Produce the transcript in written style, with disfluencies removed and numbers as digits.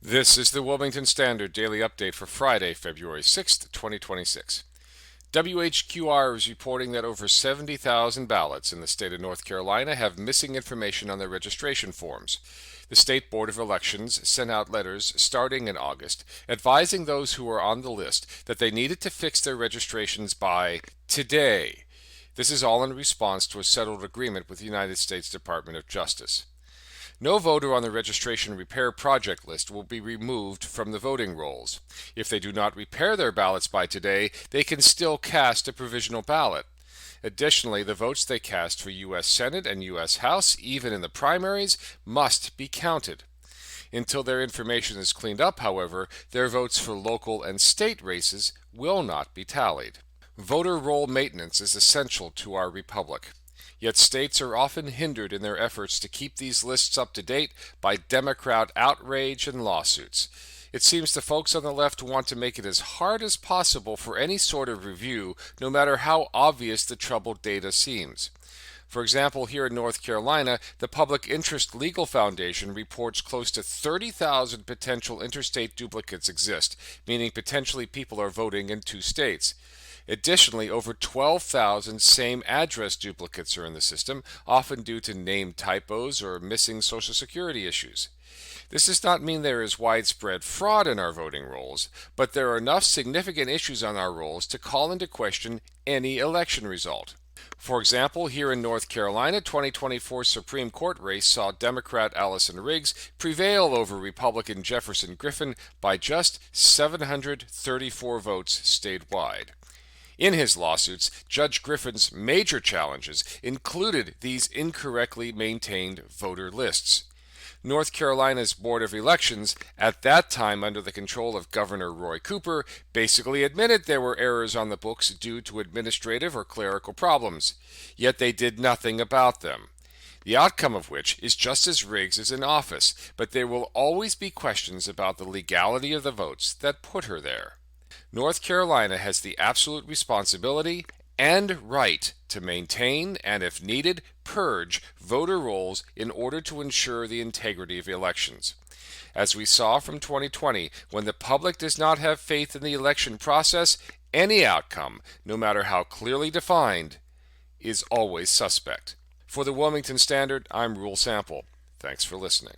This is the Wilmington Standard Daily Update for Friday, February 6th, 2026. WHQR is reporting that over 70,000 ballots in the state of North Carolina have missing information on their registration forms. The State Board of Elections sent out letters starting in August advising those who were on the list that they needed to fix their registrations by today. This is all in response to a settled agreement with the United States Department of Justice. No voter on the registration repair project list will be removed from the voting rolls. If they do not repair their ballots by today, they can still cast a provisional ballot. Additionally, the votes they cast for U.S. Senate and U.S. House, even in the primaries, must be counted. Until their information is cleaned up, however, their votes for local and state races will not be tallied. Voter roll maintenance is essential to our republic. Yet states are often hindered in their efforts to keep these lists up to date by Democrat outrage and lawsuits. It seems the folks on the left want to make it as hard as possible for any sort of review, no matter how obvious the troubled data seems. For example, here in North Carolina, the Public Interest Legal Foundation reports close to 30,000 potential interstate duplicates exist, meaning potentially people are voting in two states. Additionally, over 12,000 same address duplicates are in the system, often due to name typos or missing Social Security issues. This does not mean there is widespread fraud in our voting rolls, but there are enough significant issues on our rolls to call into question any election result. For example, here in North Carolina, 2024 Supreme Court race saw Democrat Allison Riggs prevail over Republican Jefferson Griffin by just 734 votes statewide. In his lawsuits, Judge Griffin's major challenges included these incorrectly maintained voter lists. North Carolina's Board of Elections, at that time under the control of Governor Roy Cooper, basically admitted there were errors on the books due to administrative or clerical problems, yet they did nothing about them. The outcome of which is just as Riggs is in office, but there will always be questions about the legality of the votes that put her there. North Carolina has the absolute responsibility and right to maintain and, if needed, purge voter rolls in order to ensure the integrity of elections. As we saw from 2020, when the public does not have faith in the election process, any outcome, no matter how clearly defined, is always suspect. For the Wilmington Standard, I'm Rule Sample. Thanks for listening.